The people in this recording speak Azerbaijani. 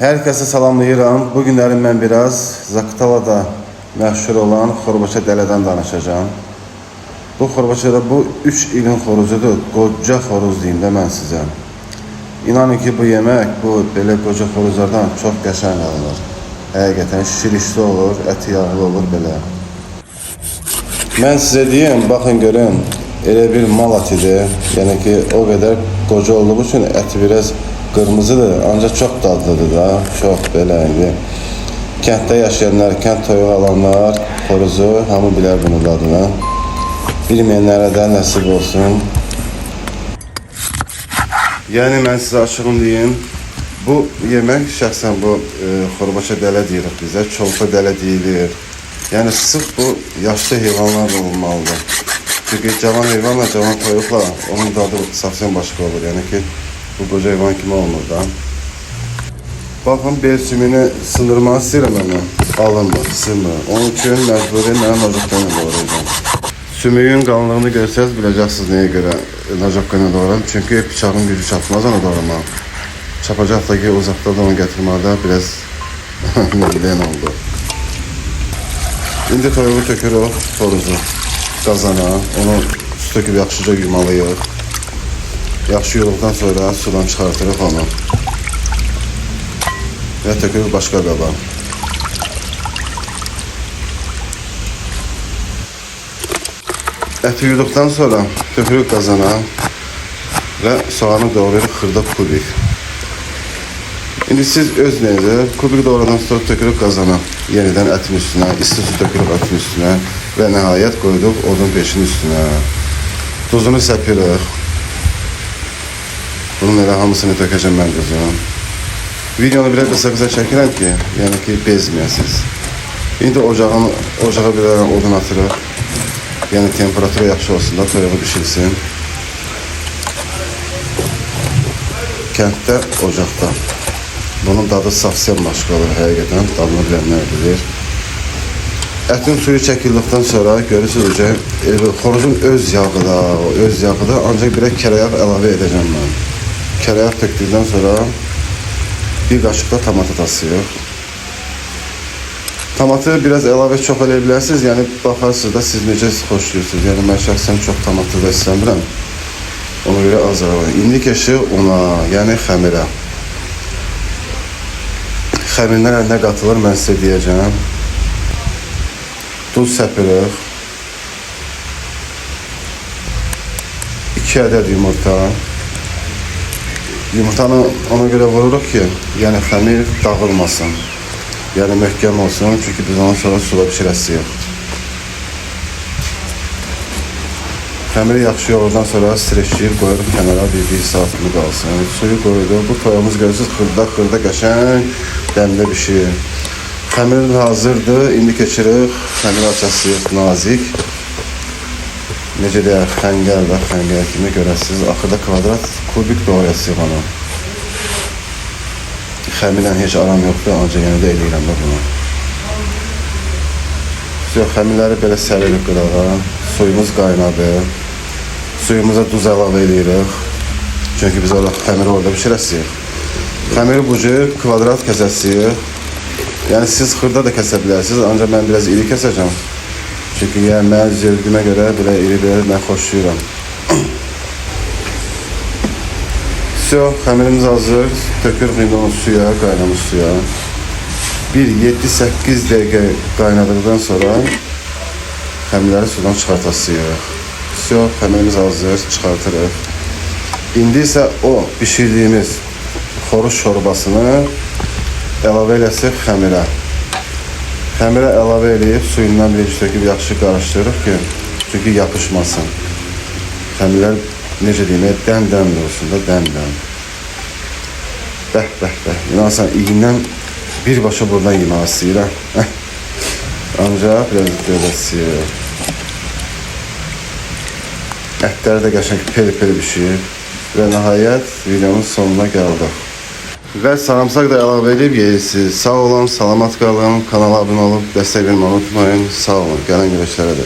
Herkese salamlayıram. Bu günlərim mən biraz Zaqatalada məşhur olan xorbaça dələdən danışacağım. Bu xorbaçada bu 3 ilin xoruzudur. Qoca xoruz deyim də mən sizə. İnanın ki bu yemək bu belə qoca xoruzlardan çox qəşəng alınır. Həqiqətən şirişli olur, əti yağlı olur belə. Mən sizə deyim, baxın görün. Elə bir mal ətidir. Yəni ki o qədər qoca olduğu üçün əti biraz qırmızıdır, ancaq çox dadlıdır da, çox belə indi. Kənddə yaşayanlar, kənd toyuğu alanlar, xoruzu, hamı bilər bunun dadını. Bilməyənlərə də nəsib olsun. Yəni mən sizə açığım deyim, bu yemək şəxsən bu xorbaça dələ deyirik bizə, çolpa dələ deyilir. Yəni sırf bu yaşlı heyvanlar olmalıdır. Çünki cavan heyvanla, cavan toyuqla onun dadı safsan başqa olur. Yəni ki bu qoca heyvan kimi olmur da. Baxın, bel sümüyünü sındırmaq istəyirəm mən. Alınmır, sınmır. Onun üçün məcburi mənim nacaqlarına doğrayacağım. Sümüyün qalınlığını görsəz biləcəksiniz nəyə görə nacaqlarına doğrayacağım. Çünki bıçağın gücü çatmaz ona doğramaq. Çapacaq da ki uzaqda da onu gətirməkdə biraz müqləyən oldu. İndi toyuğu tökürük xoruzu qazana. Onu su töküb yaxşıca yumalıyıq. Yaxşı yuyulduqdan sonra sudan çıxartırıq onu və tökürük başqa qaba. Əti yuyduqdan sonra tökürük qazana və soğanı doğrayırıq xırda kubik. İndi siz öz neyəcə kubik doğradan sonra tökürük qazana, yenidən ətin üstünə, isti su tökürük ətin üstünə və nəhayət qoyduq odun peşinin üstünə. Tuzunu səpirik. Bunun elə hamısını tökəcəm mən qızım. Videonu biraz qısa çəkirəm ki, yəni ki bezməyəsiniz. İndi ocağa bir odun atırıq. Yəni temperaturu yaxşı olsun da toyuğu bişirsin. Kənddə, ocaqda. Bunun dadı safsiyan başqa olur, həqiqətən dadını bilənlər bilir. Ətin suyu çəkildikdən sonra görürsünüz ki, xoruzun öz yağı da, ancaq bir kərəyağ əlavə edəcəm mən. Kərəyağ tökdükdən sonra bir qaşıq da tomat atasıyıq. Tomatı biraz əlavə çox eləyə bilərsiniz, yəni baxarsınız da siz necə xoşlayırsınız. Yəni mən şəxsən çox tomatı da istəmirəm. Ona görə az əlavə. İndi keçirik ona, yəni xəmirə. Xəmirdən nə qatılır mən sizə deyəcəm. Duz səpirik. 2 ədəd yumurta. Yumurtanı ona görə vururuq ki, yəni xəmir dağılmasın. Yəni möhkəm olsun, çünki biz ondan sonra suda bişirəsiyik. Xəmiri yaxşı yoğurdan sonra streçləyib qoyuruq kənara bir saat kimi qalsın. Suyu qoyuruq, bu toyumuz görürsünüz xırda qəşəng dəmdə bişir. Xəmir hazırdır, indi keçirik xəmir açasıyıq nazik. Necə deyək, xəngər kimi görəsiniz. Axırda kvadrat kubik doğrayasıyıq onu. Xəmirlə heç aram yoxdur, ancaq yenə də eləyirəm də bunu. Xəmirləri belə səririk qırağa. Suyumuz qaynadı. Suyumuza duz əlavə edirik. Çünki biz xəmiri orada bişirəsiyik. Xəmiri bu cür kvadrat kəsəsiyik. Yəni siz xırda da kəsə bilərsiniz, ancaq mən biraz iri kəsəcəm. Çünki yəni mən zövqümə görə belə iri mən xoşlayıram. Xəmirimiz hazır. Tökürük indi onu suya, qaynamış suya. Bir 7-8 dəqiqə qaynadıqdan sonra xəmirləri sudan çıxartasıyıq. Xəmirimiz hazır, çıxartırıq. İndi isə o bişirdiyimiz xoruz şorbasını əlavə eləsək xəmirə. Xəmirə əlavə eləyib suyundan bir töküb yaxşı qarışdırırıq ki, çünki yapışmasın. Xəmirlər necə deyim, dəm-dəm olsun da, dəm-dəm. Bəh. İnansan, iyindən birbaşa buradan yemək istəyirəm. Ancaq biraz dövləsiyir. Ətləri də qəşəng peri-peri bişir. Və nəhayət videonun sonuna gəldik. Və sarımsaq da əlavə edib yeyirsiniz. Sağ olun, salamat qalın, kanala abunə olub dəstək verməyi unutmayın. Sağ olun, gələn görüşlərə də.